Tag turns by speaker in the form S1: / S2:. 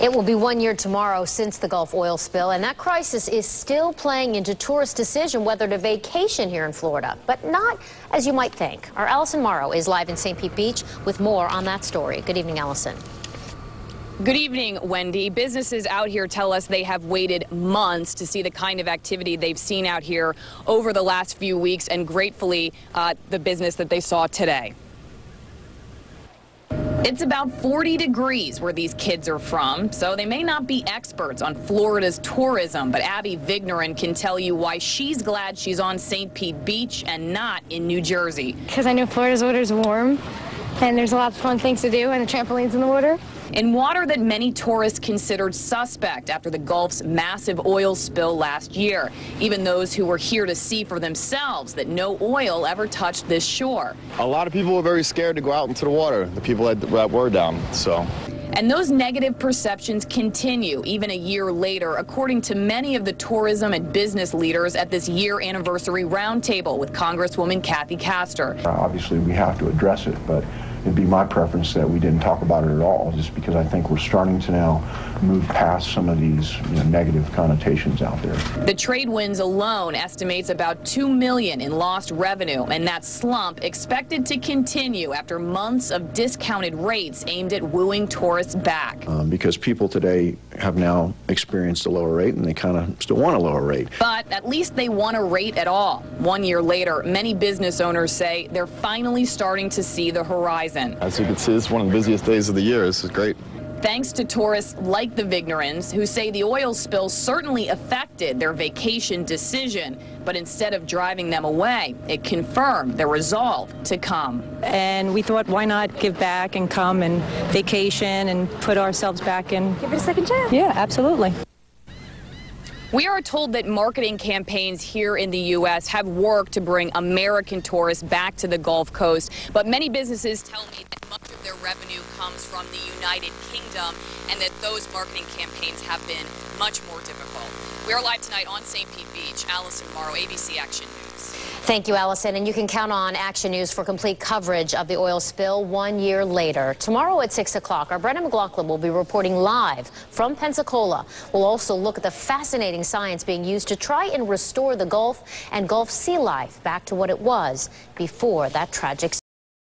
S1: It will be 1 year tomorrow since the Gulf oil spill, and that crisis is still playing into tourists' decision whether to vacation here in Florida, but not as you might think. Our Allison Morrow is live in St. Pete Beach with more on that story. Good evening, Allison.
S2: Good evening, Wendy. Businesses out here tell us they have waited months to see the kind of activity they've seen out here over the last few weeks, and gratefully the business that they saw today. It's about 40 degrees where these kids are from, so they may not be experts on Florida's tourism, but Abbey Vigneron can tell you why she's glad she's on St. Pete Beach and not in New Jersey.
S3: Because I know Florida's water is warm, and there's a lot of fun things to do, and the trampolines in the water.
S2: In water that many tourists considered suspect after the Gulf's massive oil spill last year, even those who were here to see for themselves that no oil ever touched this shore.
S4: A lot of people were very scared to go out into the water, the people that were down, so.
S2: And those negative perceptions continue even a year later, according to many of the tourism and business leaders at this year anniversary roundtable with Congresswoman Kathy Castor.
S5: Obviously, we have to address it, but it'd be my preference that we didn't talk about it at all, just because I think we're starting to now move past some of these negative connotations out there.
S2: The TRADEWINDS alone estimates about $2 million in lost revenue, and that slump expected to continue after months of discounted rates aimed at wooing tourists back.
S5: Because people today have now experienced a lower rate, and they kind of still want a lower rate.
S2: But at least they want a rate at all. 1 year later, many business owners say they're finally starting to see the horizon.
S4: As you can see, it's one of the busiest days of the year. This is great.
S2: Thanks to tourists like the Vignerons, who say the oil spill certainly affected their vacation decision, but instead of driving them away, it confirmed their resolve to come.
S6: And we thought, why not give back and come and vacation and put ourselves back in.
S3: Give it a second chance.
S6: Yeah, absolutely.
S2: We are told that marketing campaigns here in the U.S. have worked to bring American tourists back to the Gulf Coast, but many businesses tell me that much of their revenue comes from the United Kingdom and that those marketing campaigns have been much more difficult. We are live tonight on St. Pete Beach. Allison Morrow, ABC Action News.
S1: Thank you, Allison. And you can count on Action News for complete coverage of the oil spill 1 year later. Tomorrow at 6 o'clock, our Brennan McLaughlin will be reporting live from Pensacola. We'll also look at the fascinating science being used to try and restore the Gulf and Gulf sea life back to what it was before that tragic